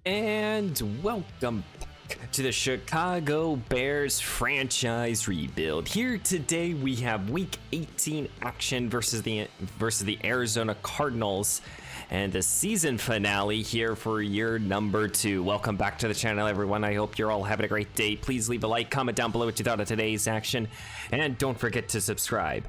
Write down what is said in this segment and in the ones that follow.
And welcome back to the Chicago Bears franchise rebuild. Here today we have Week 18 action versus the Arizona Cardinals, and the season finale here for year number 2. Welcome back to the channel, everyone. I hope you're all having a great day. Please leave a like, comment down below what you thought of today's action, and don't forget to subscribe,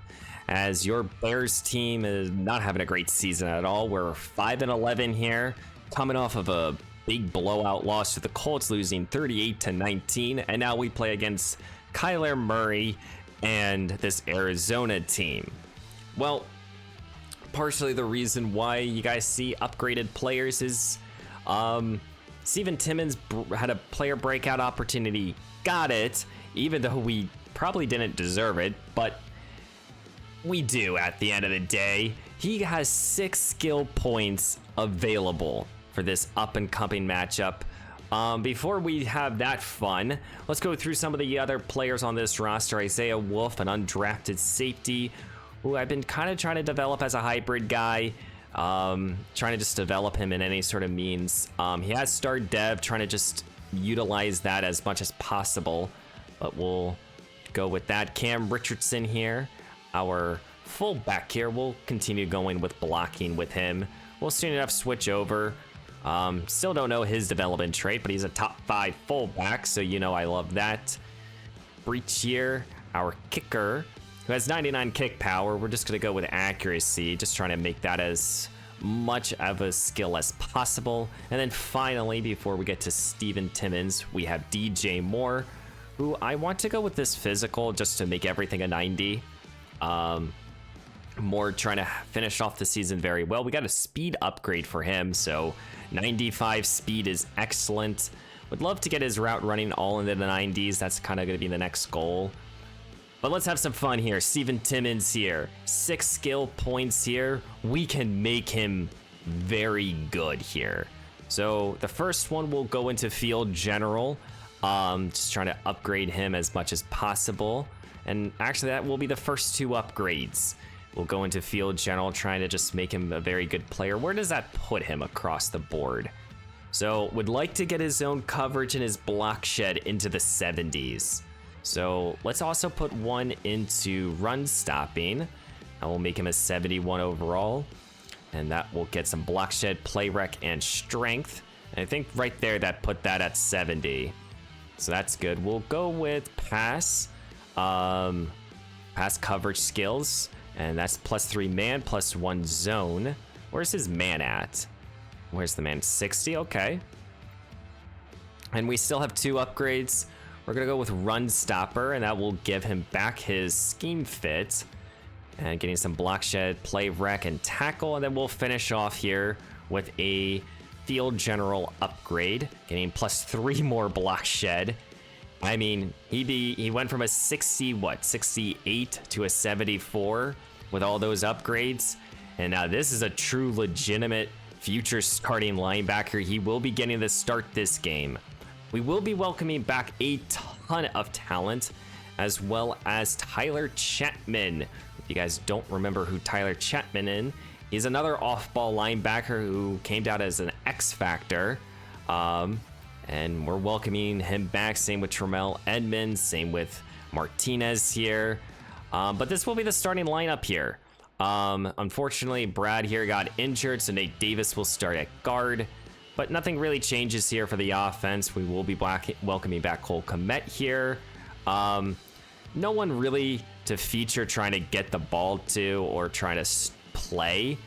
as your Bears team is not having a great season at all. We're 5-11 here, coming off of a big blowout loss to the Colts, losing 38-19, and now we play against Kyler Murray and this Arizona team. Well, partially the reason why you guys see upgraded players is Steven Timmons had a player breakout opportunity, got it, even though we probably didn't deserve it, but we do at the end of the day. He has 6 skill points available for this up-and-coming matchup. Before we have that fun, let's go through some of the other players on this roster. Isaiah Wolf, an undrafted safety, who I've been kind of trying to develop as a hybrid guy, trying to just develop him in any sort of means. He has start dev, trying to just utilize that as much as possible, but we'll go with that. Cam Richardson here, our fullback here. We'll continue going with blocking with him. We'll soon enough switch over. Still don't know his development trait, but he's a top 5 fullback, so you know I love that. Breach here, our kicker, who has 99 kick power. We're just going to go with accuracy, just trying to make that as much of a skill as possible. And then finally, before we get to Steven Timmons, we have DJ Moore, who I want to go with this physical just to make everything a 90. Moore trying to finish off the season very well. We got a speed upgrade for him, so 95 speed is excellent. Would love to get his route running all into the 90s. That's kind of going to be the next goal. But let's have some fun here. Steven Timmons here, 6 skill points here. We can make him very good here. So the first one will go into field general. Just trying to upgrade him as much as possible. And actually that will be the first 2 upgrades. We'll go into field general, trying to just make him a very good player. Where does that put him across the board? So would like to get his zone coverage and his block shed into the 70s. So let's also put one into run stopping. I will make him a 71 overall. And that will get some block shed, play rec, and strength. And I think right there that put that at 70. So that's good. We'll go with pass. Pass coverage skills. And that's +3 man, +1 zone. Where's his man at? Where's the man? 60, okay. And we still have 2 upgrades. We're gonna go with run stopper, and that will give him back his scheme fit. And getting some block shed, play rec, and tackle. And then we'll finish off here with a field general upgrade, getting +3 more block shed. I mean, he went from a 68 to a 74 with all those upgrades. And now this is a true legitimate future starting linebacker. He will be getting the start this game. We will be welcoming back a ton of talent, as well as Tyler Chapman. If you guys don't remember who Tyler Chapman is, he's another off-ball linebacker who came out as an X factor. And we're welcoming him back. Same with Tramel Edmonds. Same with Martinez here. But this will be the starting lineup here. Unfortunately, Brad here got injured, so Nate Davis will start at guard. But nothing really changes here for the offense. We will be welcoming back Cole Kmet here. No one really to feature trying to get the ball to or trying to play.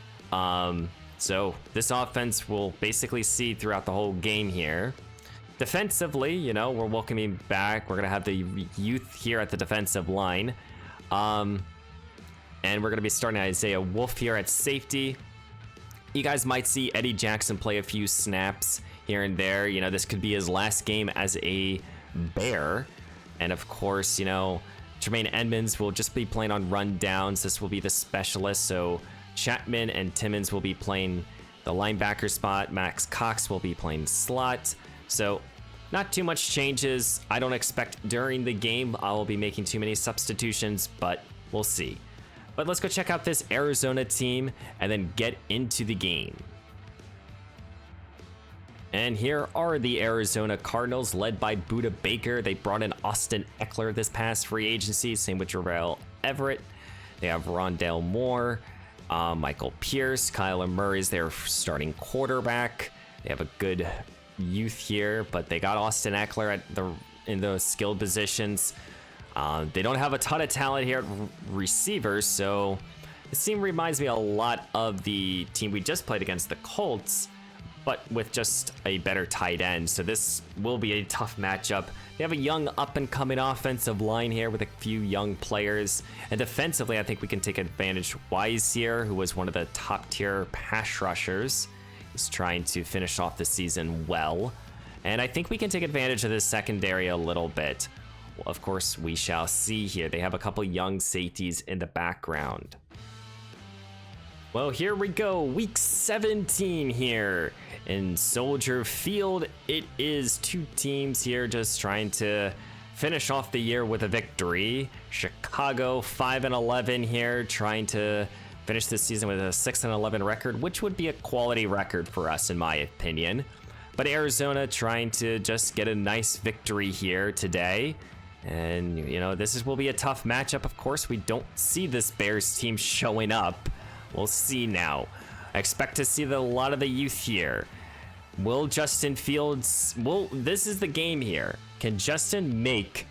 So this offense will basically see throughout the whole game here. Defensively, you know, we're welcoming back. We're going to have the youth here at the defensive line. And we're going to be starting Isaiah Wolf here at safety. You guys might see Eddie Jackson play a few snaps here and there. You know, this could be his last game as a Bear. And of course, you know, Tremaine Edmonds will just be playing on run downs. This will be the specialist. So Chapman and Timmons will be playing the linebacker spot. Max Cox will be playing slot. So not too much changes. I don't expect during the game I will be making too many substitutions, but we'll see. But let's go check out this Arizona team and then get into the game. And here are the Arizona Cardinals, led by Budda Baker. They brought in Austin Eckler this past free agency, same with Jarrell Everett. They have Rondale Moore, Michael Pierce, Kyler Murray's their starting quarterback. They have a good youth here, but they got Austin Eckler in the skilled positions. They don't have a ton of talent here at receivers, so this team reminds me a lot of the team we just played against, the Colts, but with just a better tight end. So this will be a tough matchup. They have a young up-and-coming offensive line here with a few young players. And defensively, I think we can take advantage. Wise here, who was one of the top-tier pass rushers, is trying to finish off the season well. And I think we can take advantage of this secondary a little bit. Well, of course, we shall see here. They have a couple young safeties in the background. Well, here we go. Week 17 here in Soldier Field. It is two teams here just trying to finish off the year with a victory. Chicago 5-11 here, trying to finish this season with a 6-11 record, which would be a quality record for us in my opinion. But Arizona trying to just get a nice victory here today. And, you know, will be a tough matchup. Of course, we don't see this Bears team showing up. We'll see now. I expect to see a lot of the youth here. Will Justin Fields... this is the game here. Can Justin make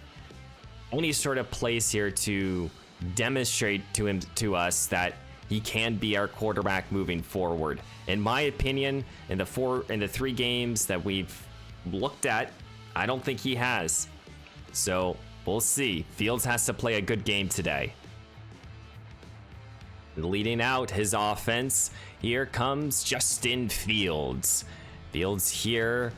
any sort of plays here to demonstrate to us that he can be our quarterback moving forward? In my opinion, in the 3 games that we've looked at, I don't think he has. So we'll see. Fields has to play a good game today. Leading out his offense, here comes Justin Fields. Fields here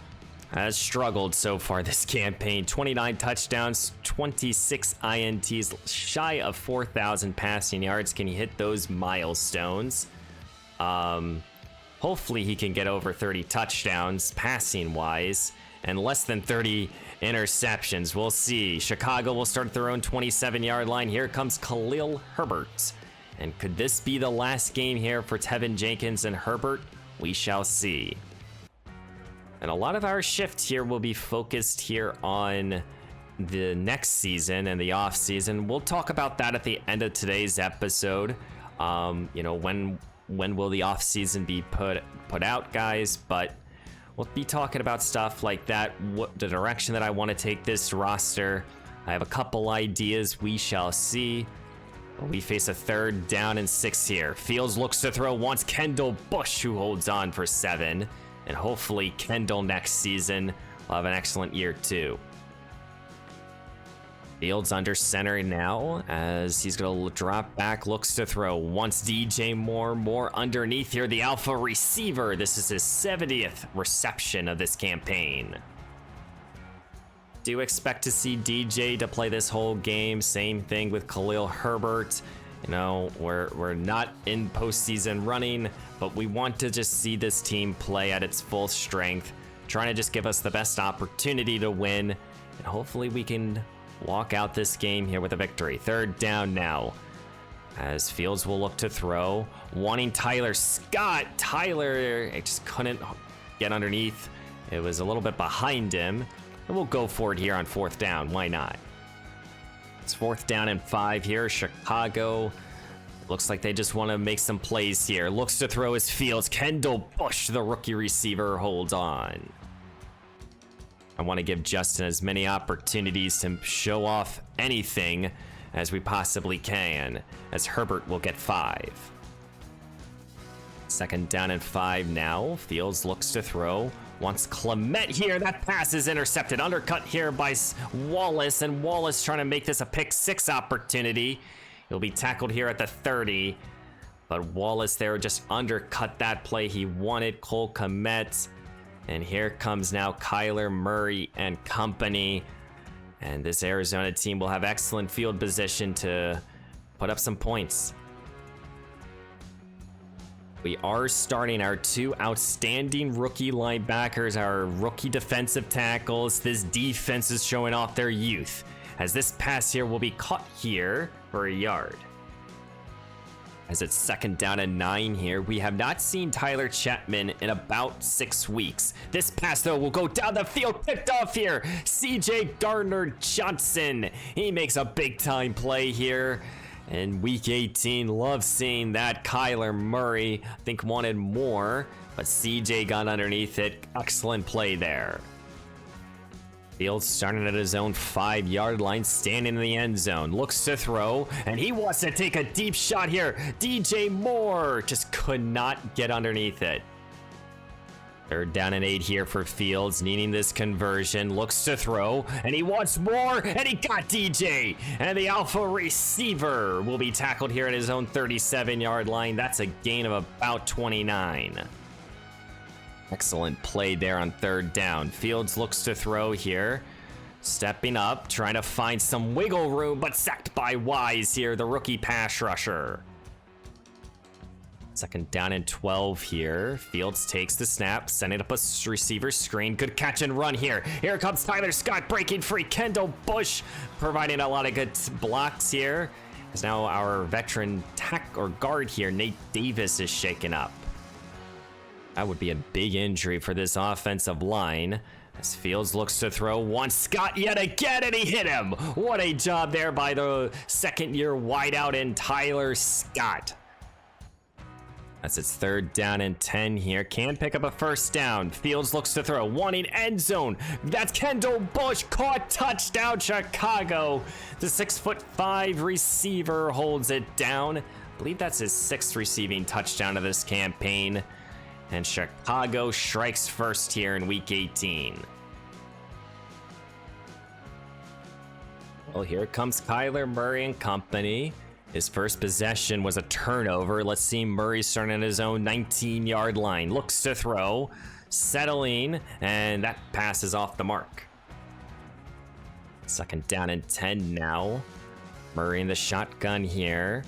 has struggled so far this campaign. 29 touchdowns, 26 INTs, shy of 4,000 passing yards. Can he hit those milestones? Hopefully he can get over 30 touchdowns passing wise and less than 30 interceptions. We'll see. Chicago will start at their own 27-yard line. Here comes Khalil Herbert. And could this be the last game here for Tevin Jenkins and Herbert? We shall see. And a lot of our shift here will be focused here on the next season and the off season. We'll talk about that at the end of today's episode. You know, when will the off season be put out, guys? But we'll be talking about stuff like that, what the direction that I want to take this roster. I have a couple ideas. We shall see. We face a 3rd down and 6 here. Fields looks to throw once. Kendall Bush, who holds on for 7. And hopefully Kendall next season will have an excellent year too. Fields under center now as he's going to drop back, looks to throw once. DJ Moore underneath here, the alpha receiver. This is his 70th reception of this campaign. Do expect to see DJ to play this whole game. Same thing with Khalil Herbert. You know, we're not in postseason running, but we want to just see this team play at its full strength, trying to just give us the best opportunity to win, and hopefully we can walk out this game here with a victory. 3rd down now, as Fields will look to throw, wanting Tyler Scott. Tyler just couldn't get underneath. It was a little bit behind him. And we'll go for it here on 4th down. Why not? It's 4th down and 5 here. Chicago looks like they just want to make some plays here. Looks to throw his Fields. Kendall Bush, the rookie receiver, holds on. I want to give Justin as many opportunities to show off anything as we possibly can, as Herbert will get 5. 2nd down and 5 now. Fields looks to throw. Wants Clement here. That pass is intercepted. Undercut here by Wallace, and Wallace trying to make this a pick 6 opportunity. He'll be tackled here at the 30, but Wallace there just undercut that play. He wanted Cole Kmet, and here comes now Kyler Murray and company. And this Arizona team will have excellent field position to put up some points. We are starting our 2 outstanding rookie linebackers, our rookie defensive tackles. This defense is showing off their youth, as this pass here will be caught here for a yard. As it's 2nd down and 9 here. We have not seen Tyler Chapman in about 6 weeks. This pass, though, will go down the field. Picked off here. CJ Gardner-Johnson. He makes a big-time play here. In week 18, love seeing that. Kyler Murray, I think, wanted more, but CJ got underneath it. Excellent play there. Fields starting at his own 5-yard line, standing in the end zone. Looks to throw, and he wants to take a deep shot here. DJ Moore just could not get underneath it. 3rd down and 8 here for Fields, needing this conversion. Looks to throw, and he wants more, and he got DJ. And the alpha receiver will be tackled here at his own 37-yard line. That's a gain of about 29. Excellent play there on 3rd down. Fields looks to throw here. Stepping up, trying to find some wiggle room, but sacked by Wise here, the rookie pass rusher. 2nd down and 12 here. Fields takes the snap, sending up a receiver screen. Good catch and run here. Here comes Tyler Scott breaking free. Kendall Bush providing a lot of good blocks here. As now our veteran guard here, Nate Davis, is shaken up. That would be a big injury for this offensive line. As Fields looks to throw, wants Scott yet again, and he hit him. What a job there by the 2nd-year wideout in Tyler Scott. As it's 3rd down and 10 here. Can pick up a 1st down. Fields looks to throw, wanting end zone. That's Kendall Bush, caught, touchdown Chicago. The 6'5" receiver holds it down. I believe that's his 6th receiving touchdown of this campaign. And Chicago strikes first here in week 18. Well, here comes Kyler Murray and company. His first possession was a turnover. Let's see Murray starting at his own 19-yard line. Looks to throw, settling, and that pass is off the mark. 2nd down and 10 now. Murray in the shotgun here.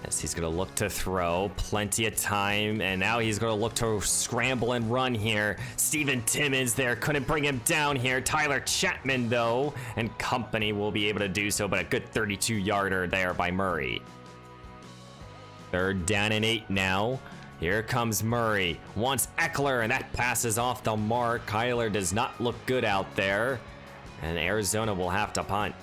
As he's going to look to throw, plenty of time, and now he's going to look to scramble and run here. Steven Timmons there, couldn't bring him down here. Tyler Chapman, though, and company will be able to do so, but a good 32-yarder there by Murray. 3rd down and 8 now. Here comes Murray, wants Eckler, and that passes off the mark. Kyler does not look good out there, and Arizona will have to punt.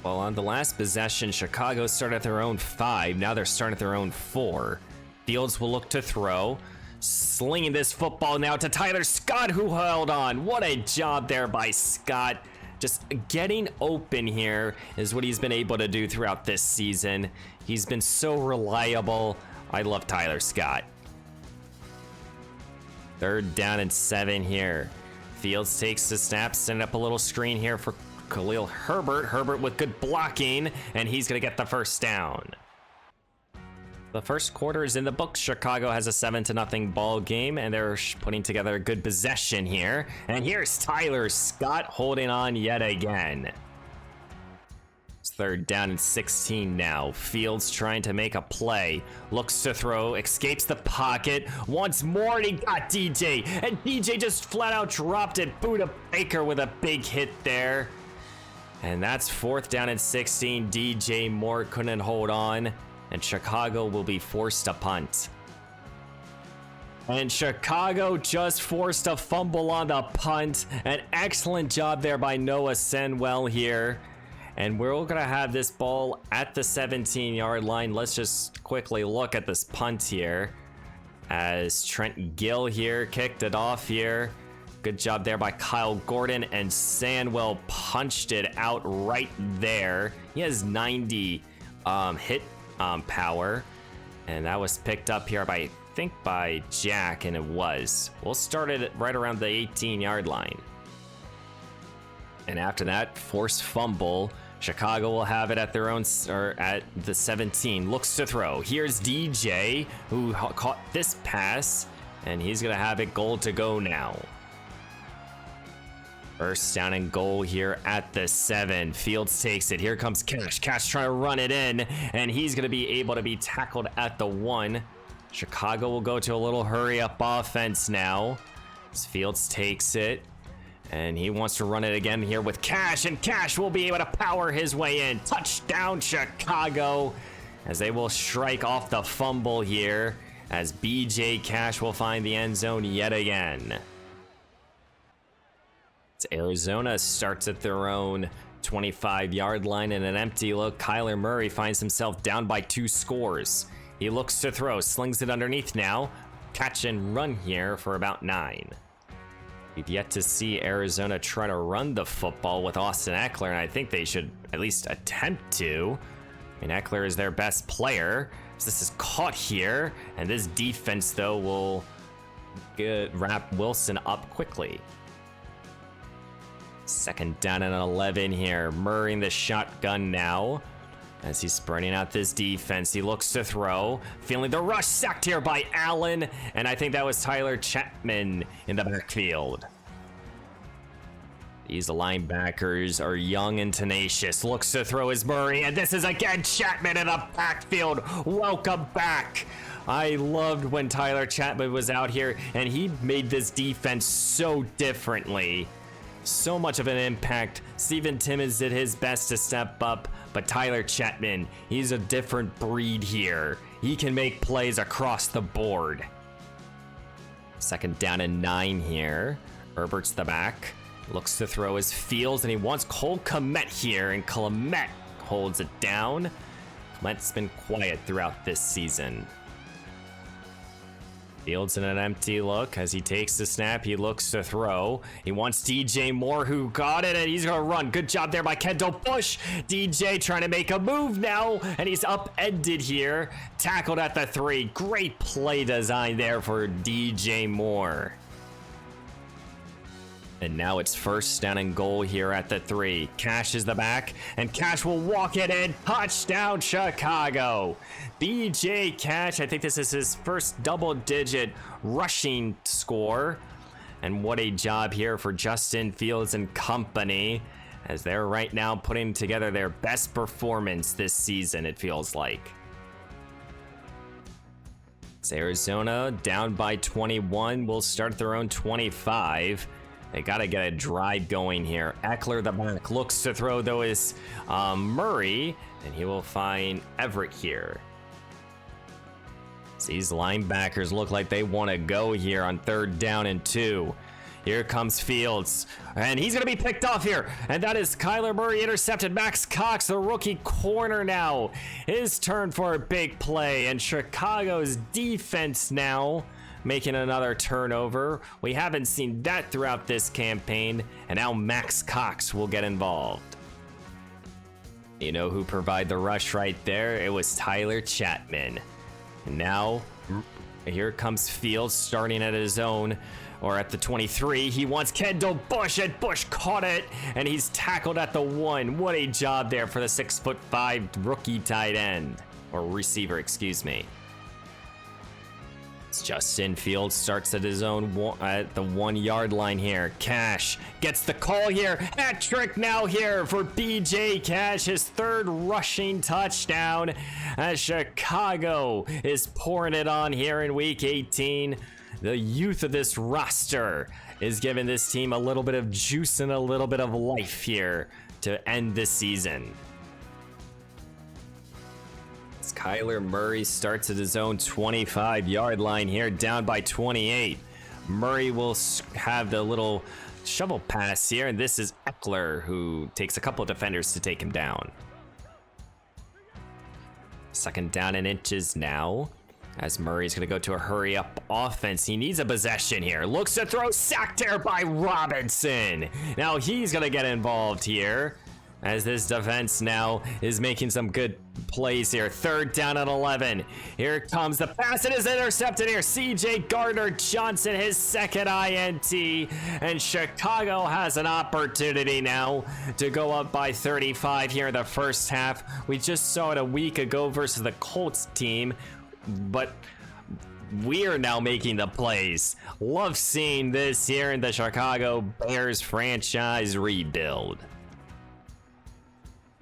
Well, on the last possession, Chicago started at their own 5. Now they're starting at their own 4. Fields will look to throw. Slinging this football now to Tyler Scott, who held on. What a job there by Scott. Just getting open here is what he's been able to do throughout this season. He's been so reliable. I love Tyler Scott. 3rd down and 7 here. Fields takes the snap, sending up a little screen here for Khalil Herbert. Herbert with good blocking, and he's going to get the 1st down. The first quarter is in the books. Chicago has a 7-0 ball game, and they're putting together a good possession here. And here's Tyler Scott holding on yet again. It's 3rd down and 16 now. Fields trying to make a play. Looks to throw, escapes the pocket. Once more, and he got DJ. And DJ just flat out dropped it. Buda Baker with a big hit there. And that's 4th down and 16. DJ Moore couldn't hold on, and Chicago will be forced to punt. And Chicago just forced a fumble on the punt. An excellent job there by Noah Senwell here. And we're going to have this ball at the 17-yard line. Let's just quickly look at this punt here. As Trent Gill here kicked it off here. Good job there by Kyle Gordon, and Sanwell punched it out right there. He has 90 hit power, and that was picked up here by, I think, by Jack, and it was. We'll start it right around the 18-yard line. And after that forced fumble, Chicago will have it at their own, or at the 17. Looks to throw. Here's DJ, who caught this pass, and he's going to have it goal to go now. 1st down and goal here at the 7. Fields takes it. Here comes Cash. Cash trying to run it in, and he's going to be able to be tackled at the 1. Chicago will go to a little hurry-up offense now. As Fields takes it, and he wants to run it again here with Cash, and Cash will be able to power his way in. Touchdown, Chicago. as they will strike off the fumble here, as BJ Cash will find the end zone yet again. As Arizona starts at their own 25-yard line in an empty look. Kyler Murray finds himself down by 2 scores. He looks to throw, slings it underneath now. Catch and run here for about 9. We've yet to see Arizona try to run the football with Austin Eckler, and I think they should at least attempt to. I mean, Eckler is their best player. So this is caught here, and this defense, though, will wrap Wilson up quickly. 2nd down and 11 here. Murray in the shotgun now. As he's spreading out this defense, he looks to throw. Feeling the rush, sacked here by Allen. And I think that was Tyler Chapman in the backfield. These linebackers are young and tenacious. Looks to throw is Murray. And this is again Chapman in the backfield. Welcome back. I loved when Tyler Chapman was out here. And he made this defense so differently. So much of an impact. Steven Timmons did his best to step up, but Tyler Chapman, he's a different breed here. He can make plays across the board. 2nd down and 9 here. Herbert's the back. Looks to throw his Fields, and he wants Cole Kmet here, and Kmet holds it down. Kmet's been quiet throughout this season. Fields in an empty look as he takes the snap. He looks to throw. He wants DJ Moore, who got it, and he's going to run. Good job there by Kendall Bush. DJ trying to make a move now, and he's upended here. Tackled at the 3. Great play design there for DJ Moore. And now it's 1st down and goal here at the 3. Cash is the back, and Cash will walk it in. Touchdown, Chicago. BJ Cash, I think this is his first double-digit rushing score. And what a job here for Justin Fields and company, as they're right now putting together their best performance this season, it feels like. It's Arizona down by 21. Will start their own 25. They got to get a drive going here. Eckler the back looks to throw, though, is Murray, and he will find Everett here. These linebackers look like they want to go here on 3rd down and 2. Here comes Fields, and he's going to be picked off here. And that is Kyler Murray intercepted. Max Cox, the rookie corner now. His turn for a big play, and Chicago's defense now making another turnover. We haven't seen that throughout this campaign, and now Max Cox will get involved. You know who provided the rush right there? It was Tyler Chapman. And now, here comes Fields starting at his own, or at the 23. He wants Kendall Bush, and Bush caught it, and he's tackled at the 1. What a job there for the 6'5" rookie tight end, or receiver, excuse me. Justin Fields starts at his own at the 1-yard line here. Cash gets the call here. Hat trick now here for BJ Cash, his 3rd rushing touchdown, as Chicago is pouring it on here in week 18. The youth of this roster is giving this team a little bit of juice and a little bit of life here to end this season. Kyler Murray starts at his own 25-yard line here, down by 28. Murray will have the little shovel pass here, and this is Eckler, who takes a couple of defenders to take him down. 2nd down and inches now, as Murray's going to go to a hurry-up offense. He needs a possession here. Looks to throw, sacked there by Robinson. Now he's going to get involved here, as this defense now is making some good plays here. 3rd down and 11. Here comes the pass. It is intercepted here. CJ Gardner-Johnson, his 2nd INT. And Chicago has an opportunity now to go up by 35 here in the 1st half. We just saw it a week ago versus the Colts team, but we are now making the plays. Love seeing this here in the Chicago Bears franchise rebuild.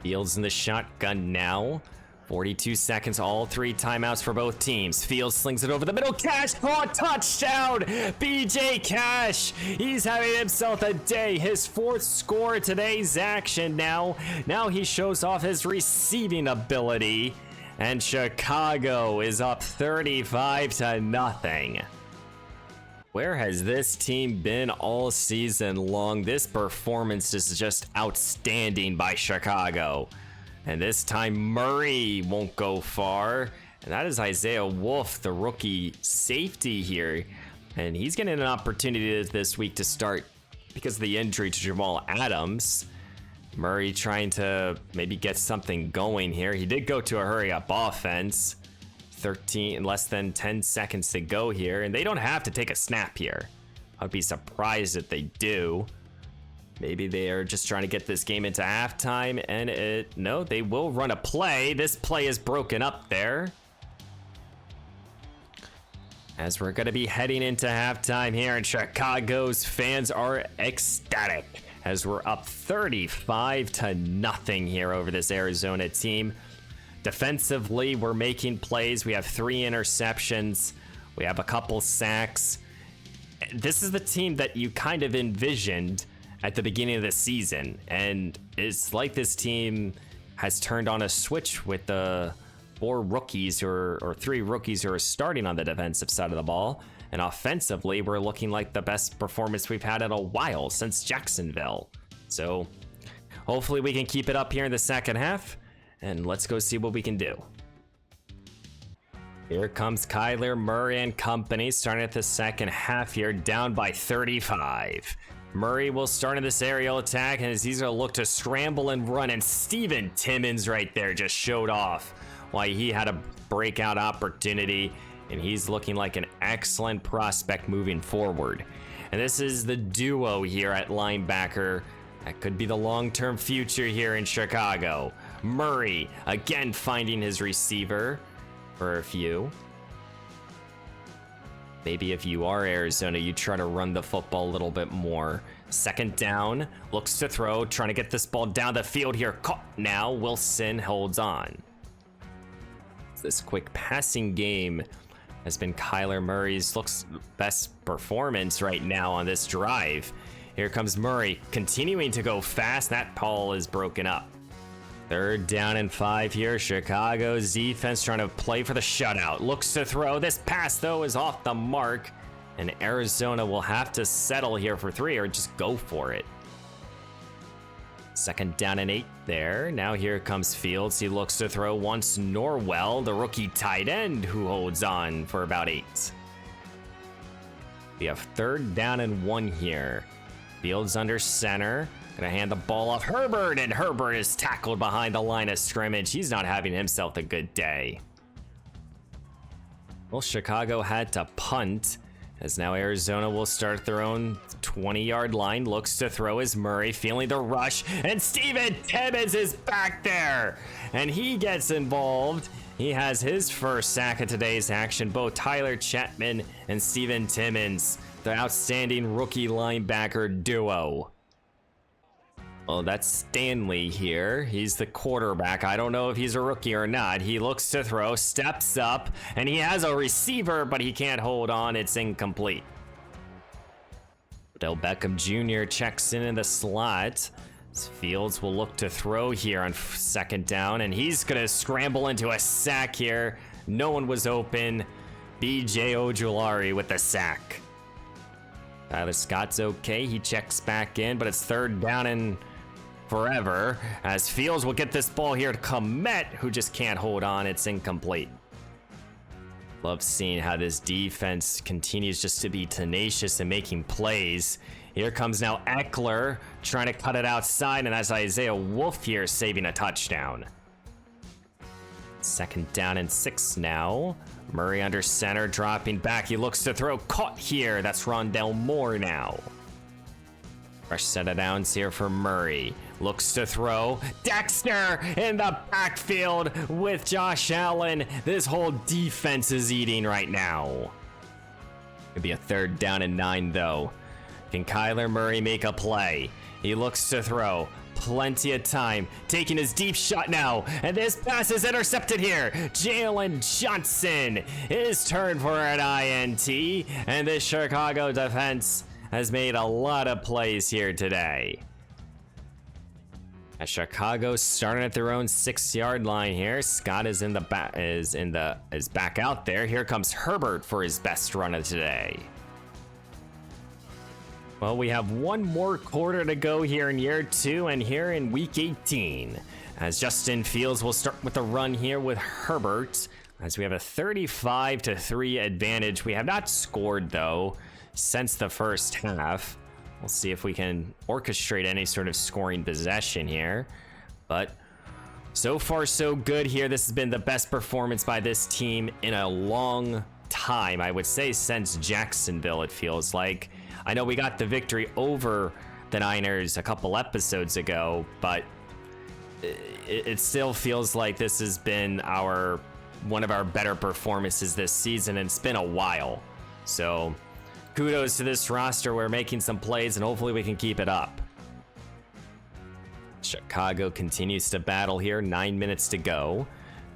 Fields in the shotgun now. 42 seconds, all 3 timeouts for both teams. Fields slings it over the middle. Cash caught, touchdown! BJ Cash, he's having himself a day. His 4th score of today's action now. Now he shows off his receiving ability. and Chicago is up 35-0. Where has this team been all season long? This performance is just outstanding by Chicago. And this time Murray won't go far. And that is Isaiah Wolf, the rookie safety here. And he's getting an opportunity this week to start because of the injury to Jamal Adams. Murray trying to maybe get something going here. He did go to a hurry-up offense. Less than 10 seconds to go here, and they don't have to take a snap here. I'd be surprised if they do. Maybe they are just trying to get this game into halftime, and no, they will run a play. This play is broken up there. As we're going to be heading into halftime here, and Chicago's fans are ecstatic as we're up 35-0 here over this Arizona team. Defensively, we're making plays. We have 3 interceptions. We have a couple sacks. This is the team that you kind of envisioned at the beginning of the season. And it's like this team has turned on a switch with the 4 rookies or 3 rookies who are starting on the defensive side of the ball. And offensively, we're looking like the best performance we've had in a while since Jacksonville. So hopefully we can keep it up here in the second half. And let's go see what we can do. Here comes Kyler Murray and company, starting at the second half here, down by 35. Murray will start in this aerial attack, and he's going to look to scramble and run, and Steven Timmons right there just showed off why he had a breakout opportunity, and he's looking like an excellent prospect moving forward. And this is the duo here at linebacker. That could be the long-term future here in Chicago. Murray, again finding his receiver for a few. Maybe if you are Arizona, you try to run the football a little bit more. Second down, looks to throw, trying to get this ball down the field here. Caught now, Wilson holds on. This quick passing game has been Kyler Murray's best performance right now on this drive. Here comes Murray, continuing to go fast. That ball is broken up. Third down and 5 here. Chicago's defense trying to play for the shutout. Looks to throw. This pass, though, is off the mark. And Arizona will have to settle here for 3 or just go for it. Second down and 8 there. Now here comes Fields. He looks to throw once Norwell, the rookie tight end, who holds on for about 8. We have third down and 1 here. Fields under center. Gonna hand the ball off Herbert, and Herbert is tackled behind the line of scrimmage. He's not having himself a good day. Well, Chicago had to punt, as now Arizona will start their own 20-yard line. Looks to throw as Murray, feeling the rush, and Steven Timmons is back there, and he gets involved. He has his first sack of today's action. Both Tyler Chapman and Steven Timmons, the outstanding rookie linebacker duo. Well, that's Stanley here. He's the quarterback. I don't know if he's a rookie or not. He looks to throw, steps up, and he has a receiver, but he can't hold on. It's incomplete. Odell Beckham Jr. checks in the slot. Fields will look to throw here on second down, and he's going to scramble into a sack here. No one was open. B.J. Ojulari with the sack. Tyler Scott's okay. He checks back in, but it's third down and forever, as Fields will get this ball here to Komet, who just can't hold on. It's incomplete. Love seeing how this defense continues just to be tenacious and making plays. Here comes now Eckler trying to cut it outside, and that's Isaiah Wolf here saving a touchdown. Second down and 6 now. Murray under center, dropping back. He looks to throw, caught here. That's Rondell Moore now. Fresh set of downs here for Murray. Looks to throw. Dexter in the backfield with Josh Allen. This whole defense is eating right now. Could be a third down and 9, though. Can Kyler Murray make a play? He looks to throw. Plenty of time. Taking his deep shot now. And this pass is intercepted here. Jalen Johnson is turned for an INT. And this Chicago defense has made a lot of plays here today. As Chicago starting at their own 6-yard line here. Scott is back out there. Here comes Herbert for his best run of today. Well, we have one more quarter to go here in year 2 and here in week 18. As Justin Fields will start with the run here with Herbert. As we have a 35-3 advantage. We have not scored though since the first half. We'll see if we can orchestrate any sort of scoring possession here. But so far so good here. This has been the best performance by this team in a long time. I would say since Jacksonville, it feels like. I know we got the victory over the Niners a couple episodes ago, but it still feels like this has been one of our better performances this season, and it's been a while. So kudos to this roster. We're making some plays, and hopefully we can keep it up. Chicago continues to battle here. 9 minutes to go.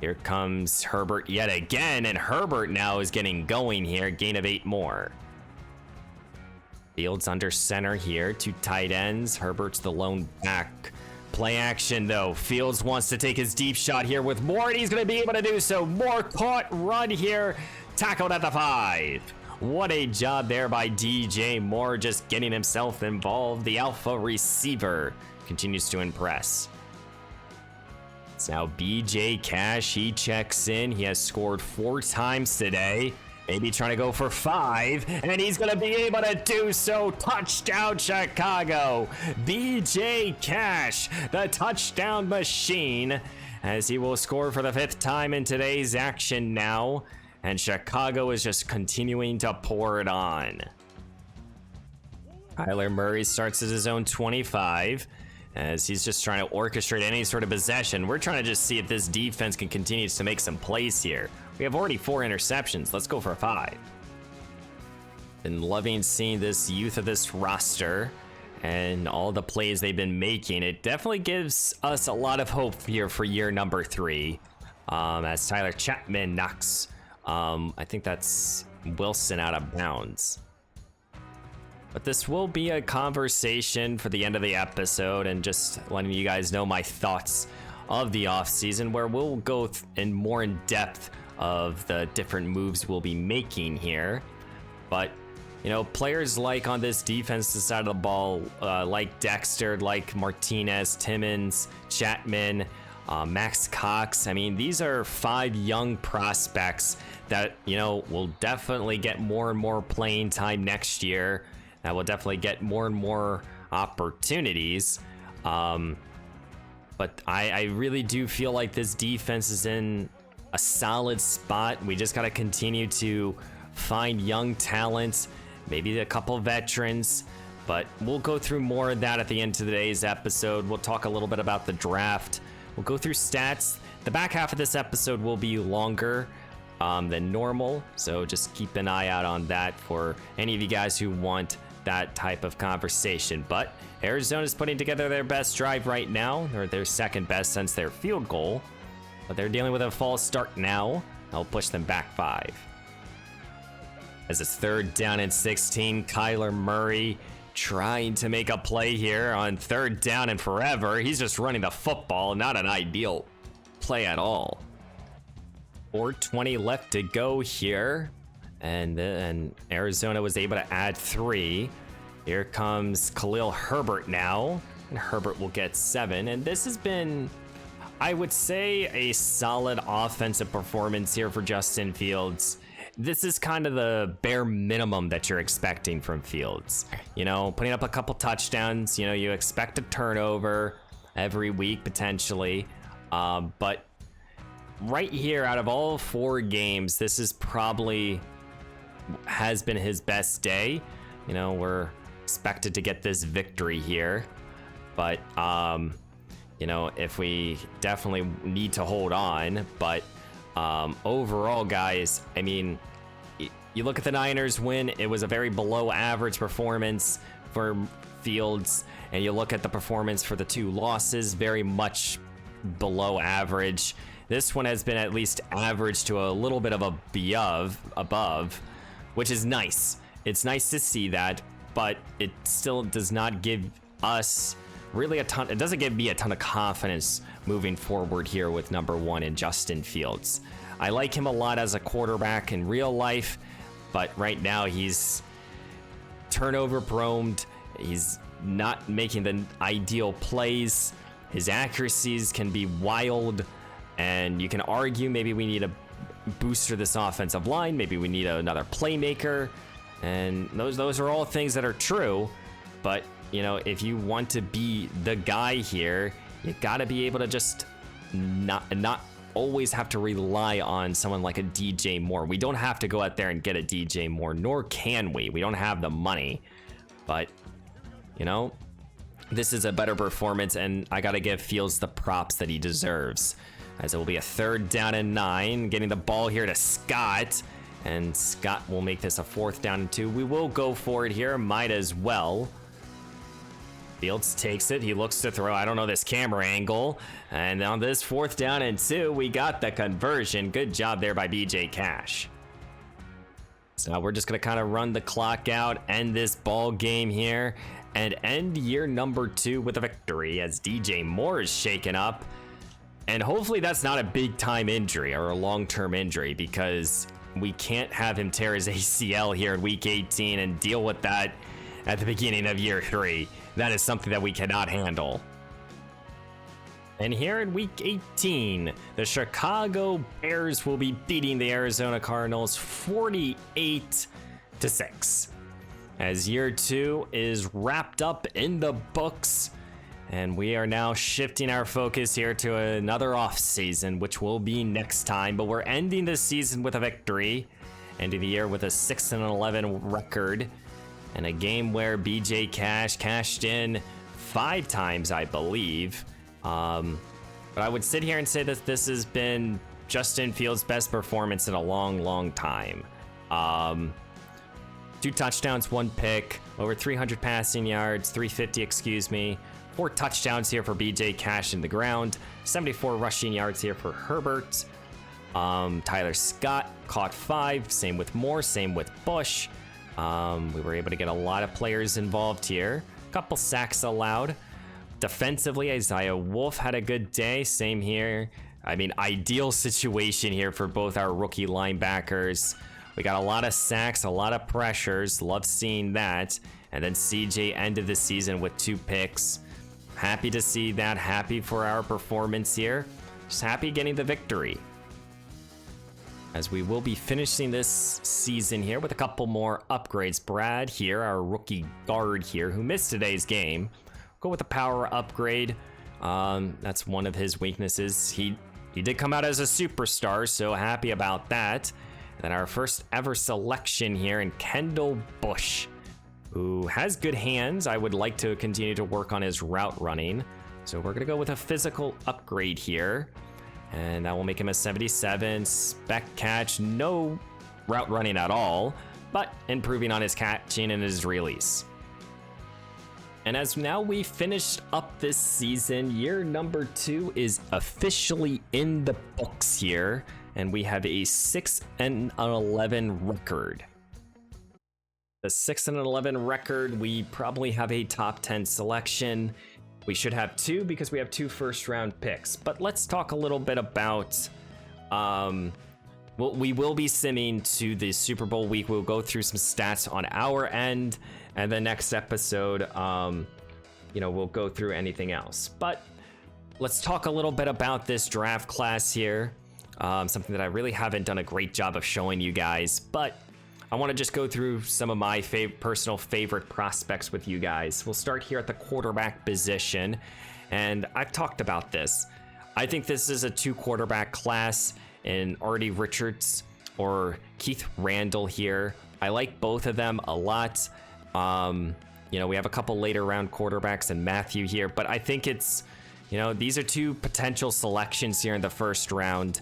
Here comes Herbert yet again, and Herbert now is getting going here. Gain of 8 more. Fields under center here. 2 tight ends. Herbert's the lone back. Play action though. Fields wants to take his deep shot here with Moore, and he's going to be able to do so. Moore caught, run here. Tackled at the 5. What a job there by DJ Moore, just getting himself involved. The alpha receiver continues to impress. It's now BJ Cash. He checks in. He has scored 4 times today. Maybe trying to go for 5, and he's going to be able to do so. Touchdown, Chicago. BJ Cash, the touchdown machine, as he will score for the 5th time in today's action now. And Chicago is just continuing to pour it on. Kyler Murray starts at his own 25, as he's just trying to orchestrate any sort of possession. We're trying to just see if this defense can continue to make some plays here. We have already 4 interceptions. Let's go for 5. Been loving seeing this youth of this roster and all the plays they've been making. It definitely gives us a lot of hope here for year number 3. As Tyler Chapman knocks, I think that's Wilson, out of bounds. But this will be a conversation for the end of the episode, and just letting you guys know my thoughts of the offseason, where we'll go more in depth of the different moves we'll be making here. But you know, players like on this defensive side of the ball, like Dexter, like Martinez, Timmons, Chapman, Max Cox. I mean, these are 5 young prospects that, you know, will definitely get more and more playing time next year. That will definitely get more and more opportunities. But I really do feel like this defense is in a solid spot. We just got to continue to find young talent, maybe a couple veterans, but we'll go through more of that at the end of today's episode. We'll talk a little bit about the draft. We'll go through stats. The back half of this episode will be longer than normal, so just keep an eye out on that for any of you guys who want that type of conversation. But Arizona's putting together their best drive right now, or their second best since their field goal, but they're dealing with a false start now. I'll push them back 5. As it's 3rd down and 16, Kyler Murray trying to make a play here on 3rd down and forever. He's just running the football, not an ideal play at all. 4:20 left to go here, and then Arizona was able to add 3. Here comes Khalil Herbert now, and Herbert will get 7. And this has been, I would say, a solid offensive performance here for Justin Fields. This is kind of the bare minimum that you're expecting from Fields. You know, putting up a couple touchdowns, you know, you expect a turnover every week potentially. But right here, out of all 4 games, this is probably has been his best day. You know, we're expected to get this victory here, but you know, if we definitely need to hold on. But overall, guys, I mean, you look at the Niners win, it was a very below average performance for Fields, and you look at the performance for the 2 losses, very much below average. This one has been at least average to a little bit of above, which is nice. It's nice to see that, but it still does not give us really a ton. It doesn't give me a ton of confidence moving forward here with number 1 in Justin Fields. I like him a lot as a quarterback in real life, but right now he's turnover prone. He's not making the ideal plays. His accuracies can be wild, and you can argue maybe we need a booster this offensive line. Maybe we need another playmaker, and those are all things that are true. But you know, if you want to be the guy here, you got to be able to just not always have to rely on someone like a DJ Moore. We don't have to go out there and get a DJ Moore, nor can we. We don't have the money. But, you know, this is a better performance, and I got to give Fields the props that he deserves. As it will be a 3rd down and 9, getting the ball here to Scott, and Scott will make this a 4th down and 2. We will go for it here, might as well. Fields takes it, he looks to throw, I don't know this camera angle, and on this 4th down and 2, we got the conversion. Good job there by BJ Cash. So now we're just gonna kind of run the clock out, end this ball game here, and end year number 2 with a victory as DJ Moore is shaken up. And hopefully that's not a big time injury or a long-term injury, because we can't have him tear his ACL here in week 18 and deal with that at the beginning of year 3. That is something that we cannot handle. And here in week 18, the Chicago Bears will be beating the Arizona Cardinals 48-6. As year 2 is wrapped up in the books, and we are now shifting our focus here to another off season, which will be next time. But we're ending the season with a victory, ending the year with a 6-11 record. And a game where BJ Cash cashed in 5 times, I believe. But I would sit here and say that this has been Justin Fields' best performance in a long, long time. 2 touchdowns, 1 pick, over 300 passing yards, 350, excuse me. 4 touchdowns here for BJ Cash in the ground. 74 rushing yards here for Herbert. Tyler Scott caught 5. Same with Moore, same with Bush. We were able to get a lot of players involved here. A couple sacks allowed. Defensively, Isaiah Wolf had a good day. Same here. I mean, ideal situation here for both our rookie linebackers. We got a lot of sacks, a lot of pressures. Love seeing that. And then CJ ended the season with 2 picks. Happy to see that. Happy for our performance here. Just happy getting the victory. As we will be finishing this season here with a couple more upgrades. Brad here, our rookie guard here, who missed today's game. Go with a power upgrade. That's one of his weaknesses. He did come out as a superstar, so happy about that. Then our first ever selection here in Kendall Bush, who has good hands. I would like to continue to work on his route running. So we're gonna go with a physical upgrade here. And that will make him a 77. Spec catch, no route running at all, but improving on his catching and his release. And as now we finished up this season, year number 2 is officially in the books here, and we have a 6-11 record. The 6-11 record, we probably have a top 10 selection. We should have 2 because we have 2 first-round picks. But let's talk a little bit about, we will be simming to the Super Bowl week. We'll go through some stats on our end, and the next episode, we'll go through anything else. But let's talk a little bit about this draft class here. Something that I really haven't done a great job of showing you guys, but I want to just go through some of my personal favorite prospects with you guys. We'll start here at the quarterback position, and I've talked about this. I think this is a 2 quarterback class in Artie Richards or Keith Randall here. I like both of them a lot. We have a couple later round quarterbacks and Matthew here, but I think it's, these are 2 potential selections here in the first round.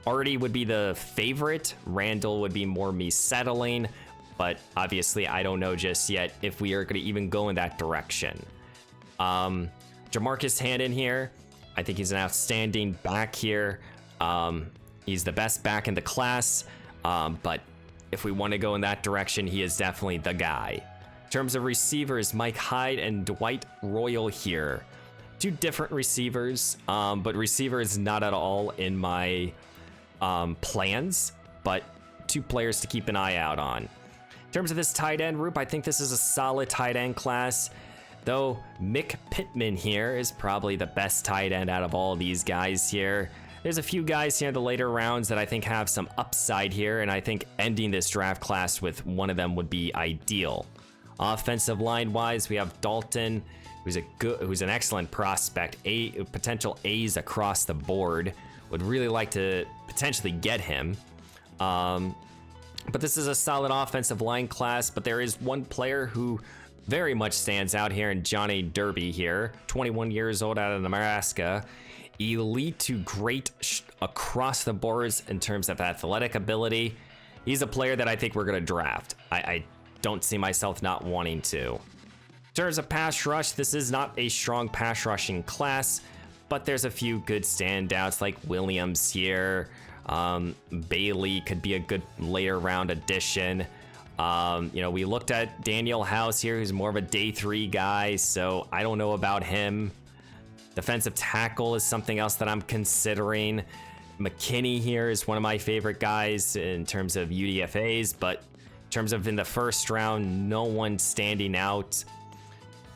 Artie would be the favorite. Randall would be more me settling, but obviously I don't know just yet if we are going to even go in that direction. Jamarcus Hannon here, I think he's an outstanding back here. He's the best back in the class, but if we want to go in that direction, he is definitely the guy. terms of receivers, Mike Hyde and Dwight Royal here. Two different receivers, but receiver is not at all in my plans, but two players to keep an eye out on. In terms of this tight end group, I think this is a solid tight end class, though Mick Pittman here is probably the best tight end out of all these guys here. There's a few guys here in the later rounds that I think have some upside here, and I think ending this draft class with one of them would be ideal. Offensive line wise, we have Dalton, who's an excellent prospect, potential A's across the board. Would really like to potentially get him. But this is a solid offensive line class, but there is one player who very much stands out here in Johnny Derby here, 21 years old out of Nebraska. Elite to great across the boards in terms of athletic ability. He's a player that I think we're going to draft. I don't see myself not wanting to. In terms of pass rush, this is not a strong pass rushing class, but there's a few good standouts like Williams here. Bailey could be a good later round addition. We looked at Daniel House here, who's more of a day 3 guy, so I don't know about him. Defensive tackle is something else that I'm considering. McKinney here is one of my favorite guys in terms of UDFAs, but in terms of in the first round, no one standing out.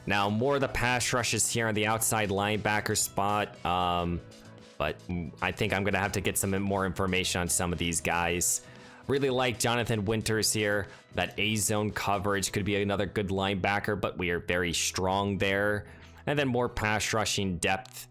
Now, more of the pass rushes here on the outside linebacker spot, but I think I'm going to have to get some more information on some of these guys. Really like Jonathan Winters here. That A-zone coverage could be another good linebacker, but we are very strong there. And then more pass rushing depth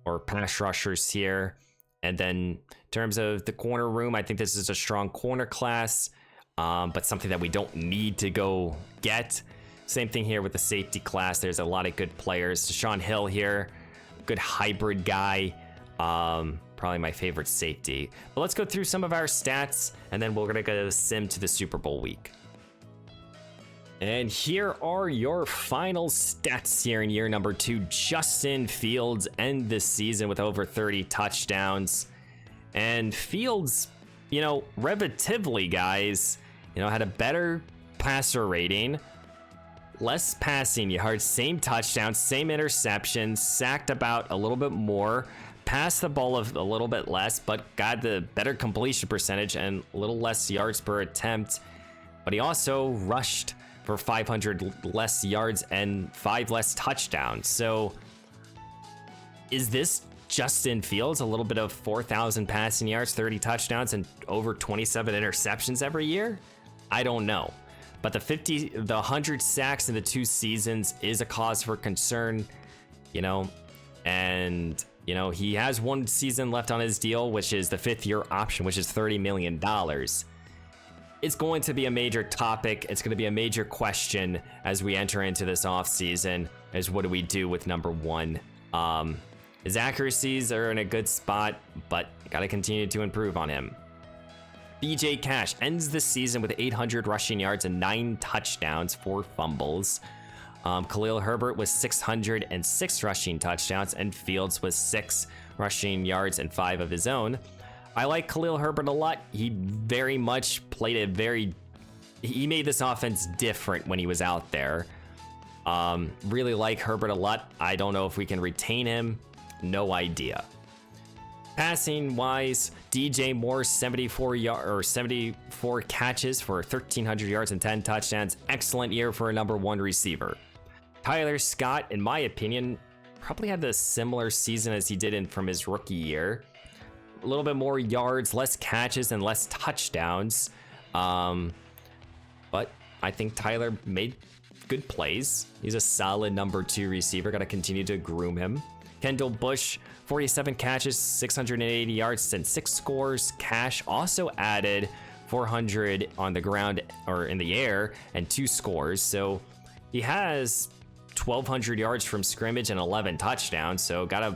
or pass rushers here. And then in terms of the corner room, I think this is a strong corner class, but something that we don't need to go get. Same thing here with the safety class. There's a lot of good players. Deshaun Hill here, good hybrid guy. Probably my favorite safety. But let's go through some of our stats, and then we're going to go sim to the Super Bowl week. And here are your final stats here in year number 2. Justin Fields end this season with over 30 touchdowns. And Fields, relatively, guys, had a better passer rating, less passing yards, same touchdowns, same interceptions, sacked about a little bit more, passed the ball a little bit less, but got the better completion percentage and a little less yards per attempt. But he also rushed for 500 less yards and 5 less touchdowns. So is this Justin Fields a little bit of 4,000 passing yards, 30 touchdowns, and over 27 interceptions every year? I don't know. But the 100 sacks in the 2 seasons is a cause for concern, and he has 1 season left on his deal, which is the 5th-year option, which is $30 million. It's going to be a major topic. It's going to be a major question as we enter into this offseason, is what do we do with number 1? His accuracies are in a good spot, but got to continue to improve on him. BJ Cash ends the season with 800 rushing yards and 9 touchdowns, 4 fumbles. Khalil Herbert with 606 rushing touchdowns, and Fields with 6 rushing yards and 5 of his own. I like Khalil Herbert a lot. He very much played he made this offense different when he was out there. Really like Herbert a lot. I don't know if we can retain him. No idea. Passing wise, DJ Moore 74 catches for 1,300 yards and 10 touchdowns. Excellent year for a number 1 receiver. Tyler Scott, in my opinion, probably had a similar season as he did from his rookie year. A little bit more yards, less catches, and less touchdowns. But I think Tyler made good plays. He's a solid number 2 receiver. Got to continue to groom him. Kendall Bush, 47 catches, 680 yards, and 6 scores. Cash also added 400 on the ground or in the air and 2 scores. So he has 1,200 yards from scrimmage and 11 touchdowns. So gotta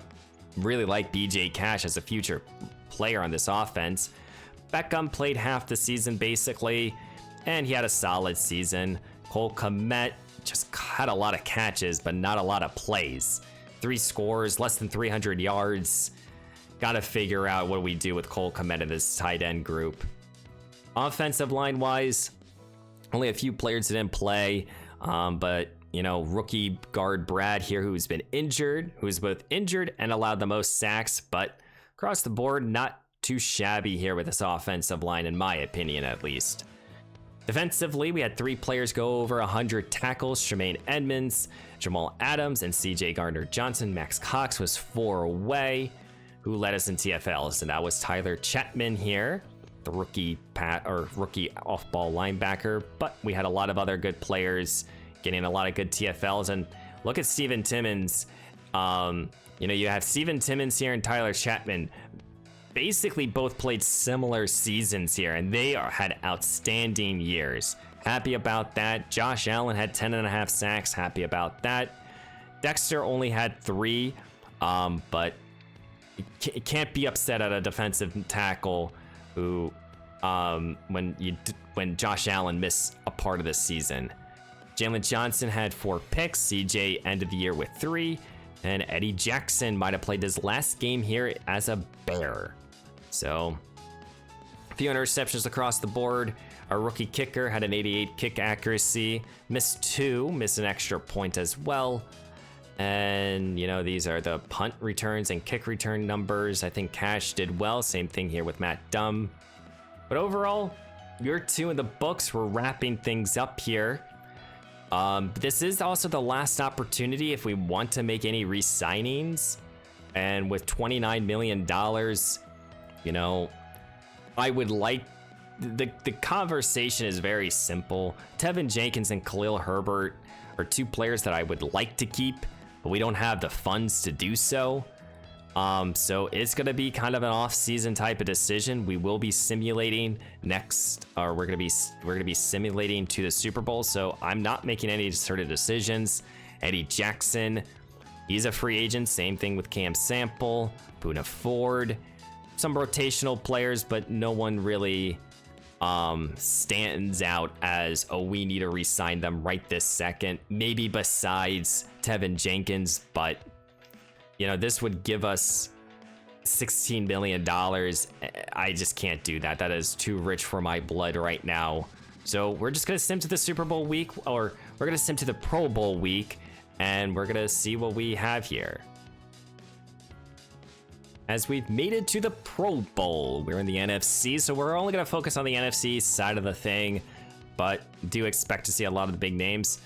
really like BJ Cash as a future player on this offense. Beckham played half the season basically, and he had a solid season. Cole Kmet just had a lot of catches, but not a lot of plays. 3 scores, less than 300 yards. Gotta figure out what we do with Cole Kmet in this tight end group. Offensive line wise, only a few players didn't play. But you know, rookie guard Brad here, who's been injured, who's both injured and allowed the most sacks, but across the board, not too shabby here with this offensive line, in my opinion, at least. Defensively, we had 3 players go over 100 tackles: Tremaine Edmonds, Jamal Adams, and CJ Gardner-Johnson. Max Cox was 4 away, who led us in TFLs, and that was Tyler Chapman here, the rookie off-ball linebacker. But we had a lot of other good players getting a lot of good TFLs, and look at Steven Timmons. You know, you have Steven Timmons here and Tyler Chapman. Basically both played similar seasons here, and they had outstanding years. Happy about that. Josh Allen had 10.5 sacks. Happy about that. Dexter only had 3, but it can't be upset at a defensive tackle who, when Josh Allen missed a part of the season. Jalen Johnson had 4 picks. CJ ended the year with 3. And Eddie Jackson might have played his last game here as a Bear. So, a few interceptions across the board. Our rookie kicker had an 88 kick accuracy. Missed 2, missed an extra point as well. And, you know, these are the punt returns and kick return numbers. I think Cash did well. Same thing here with Matt Dumb. But overall, year 2 in the books. We're wrapping things up here. This is also the last opportunity if we want to make any re-signings. And with $29 million, you know, I would like... The conversation is very simple. Tevin Jenkins and Khalil Herbert are 2 players that I would like to keep, but we don't have the funds to do so. So it's going to be kind of an off-season type of decision. We will be simulating next, or we're going to be simulating to the Super Bowl. So I'm not making any sort of decisions. Eddie Jackson, he's a free agent. Same thing with Cam Sample, Poona Ford, some rotational players, but no one really stands out as, oh, we need to re-sign them right this second. Maybe besides Tevin Jenkins, but you know, this would give us $16 million. I just can't do that. That is too rich for my blood right now. So we're just going to sim to the Super Bowl week, or we're going to sim to the Pro Bowl week, and we're going to see what we have here. As we've made it to the Pro Bowl, we're in the NFC, so we're only going to focus on the NFC side of the thing, but do expect to see a lot of the big names.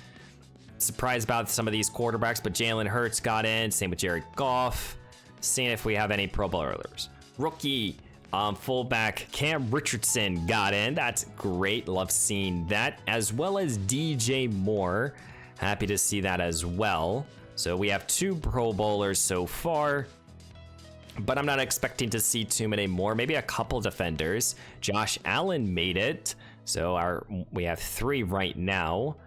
Surprised about some of these quarterbacks, but Jalen Hurts got in. Same with Jared Goff. Seeing if we have any Pro Bowlers. Rookie fullback Cam Richardson got in. That's great. Love seeing that. As well as DJ Moore. Happy to see that as well. So we have 2 Pro Bowlers so far, but I'm not expecting to see too many more. Maybe a couple defenders. Josh Allen made it. So we have 3 right now.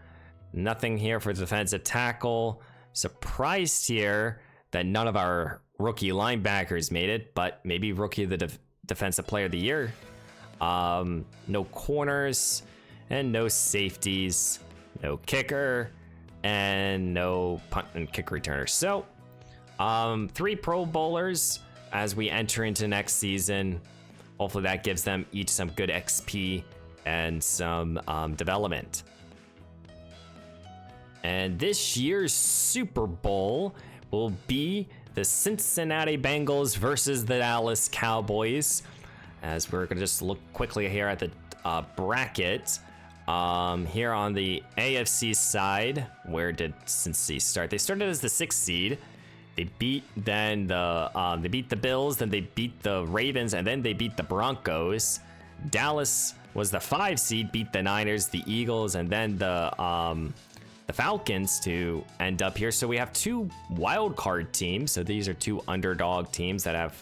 Nothing here for defensive tackle. Surprised here that none of our rookie linebackers made it, but maybe rookie of the defensive player of the year. No corners and no safeties, no kicker, and no punt and kick returner. So 3 Pro Bowlers as we enter into next season. Hopefully that gives them each some good XP and some development. And this year's Super Bowl will be the Cincinnati Bengals versus the Dallas Cowboys. As we're going to just look quickly here at the bracket. Here on the AFC side, where did Cincy start? They started as the 6th seed. They beat the Bills, then they beat the Ravens, and then they beat the Broncos. Dallas was the 5 seed, beat the Niners, the Eagles, and then the Falcons to end up here. So we have 2 wild card teams. So these are 2 underdog teams that have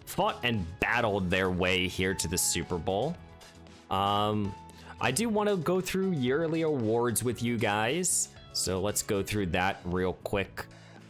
fought and battled their way here to the Super Bowl. I do want to go through yearly awards with you guys. So let's go through that real quick.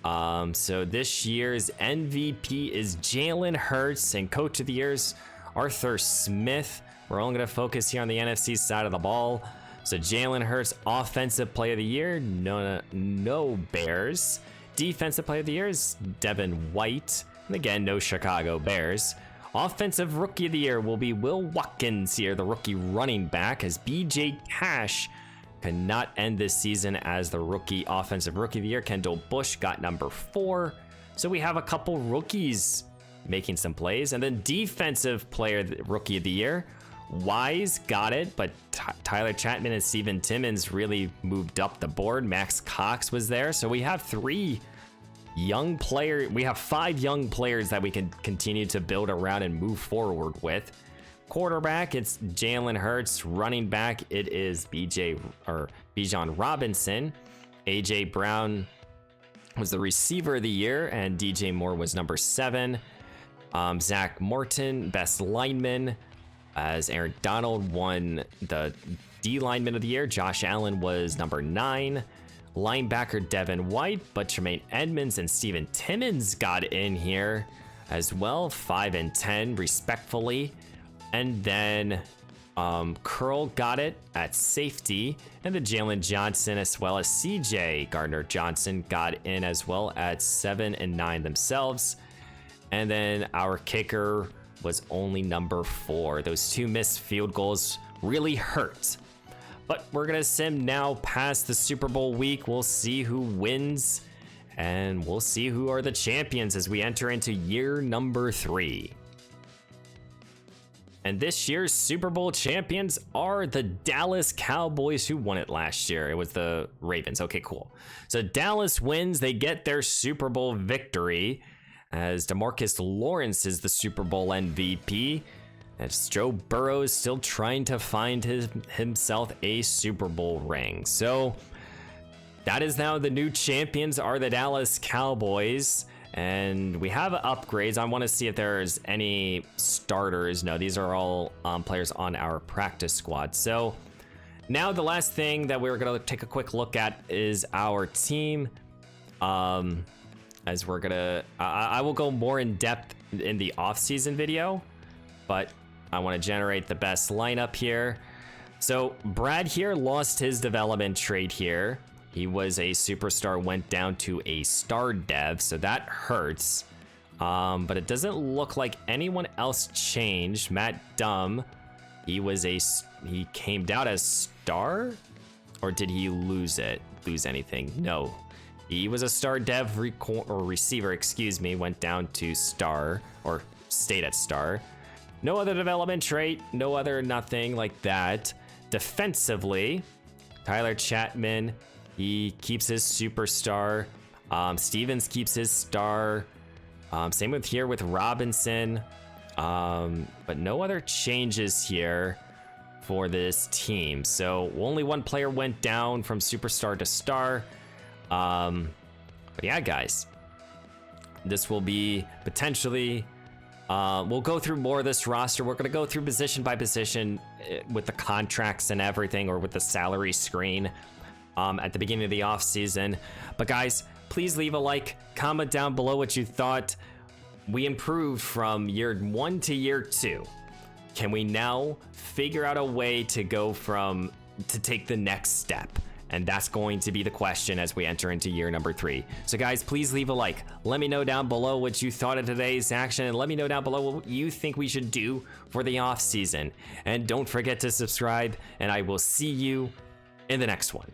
So this year's MVP is Jalen Hurts, and Coach of the Year is Arthur Smith. We're only going to focus here on the NFC side of the ball. So Jalen Hurts, Offensive Player of the Year, no Bears. Defensive Player of the Year is Devin White. And again, no Chicago Bears. Offensive Rookie of the Year will be Will Watkins here, the rookie running back, as BJ Cash cannot end this season as the offensive rookie of the year. Kendall Bush got number 4. So we have a couple rookies making some plays. And then defensive player rookie of the year, Wise got it, but Tyler Chapman and Steven Timmons really moved up the board. Max Cox was there. So we have 5 young players that we can continue to build around and move forward with. Quarterback, it's Jalen Hurts. Running back, it is Bijan Robinson. AJ Brown was the receiver of the year, and DJ Moore was number 7. Zach Morton, best lineman, as Aaron Donald won the D lineman of the year. Josh Allen was number 9. Linebacker Devin White, but Tremaine Edmonds and Steven Timmons got in here as well, 5 and 10 respectfully. And then Curl got it at safety, and then Jalen Johnson as well as CJ Gardner-Johnson got in as well at 7 and 9 themselves. And then our kicker was only number 4. Those 2 missed field goals really hurt. But we're gonna sim now past the Super Bowl week. We'll see who wins, and we'll see who are the champions as we enter into year number 3. And this year's Super Bowl champions are the Dallas Cowboys, who won it last year. It was the Ravens. Okay, cool. So Dallas wins. They get their Super Bowl victory as DeMarcus Lawrence is the Super Bowl MVP. As Joe Burrow is still trying to find himself a Super Bowl ring. So that is now the new champions are the Dallas Cowboys. And we have upgrades. I want to see if there's any starters. No, these are all players on our practice squad. So now the last thing that we're going to take a quick look at is our team. As we're going to, I will go more in depth in the off-season video, but I want to generate the best lineup here. So Brad here lost his development trait here. He was a superstar, went down to a star dev, so that hurts. But it doesn't look like anyone else changed. Matt Dumb, he came down as star, or did he lose anything? No, he was a star dev receiver, excuse me, went down to star, or stayed at star. No other development trait, no other nothing like that. Defensively, Tyler Chapman, he keeps his superstar. Stevens keeps his star. Same with here with Robinson. But no other changes here for this team. So only one player went down from superstar to star. But yeah, guys, this will be potentially, we'll go through more of this roster. We're going to go through position by position with the contracts and everything, or with the salary screen at the beginning of the off season. But guys, please leave a like, comment down below what you thought. We improved from year 1 to year 2. Can we now figure out a way to take the next step? And that's going to be the question as we enter into year number 3. So guys, please leave a like. Let me know down below what you thought of today's action, and let me know down below what you think we should do for the off season. And don't forget to subscribe, and I will see you in the next one.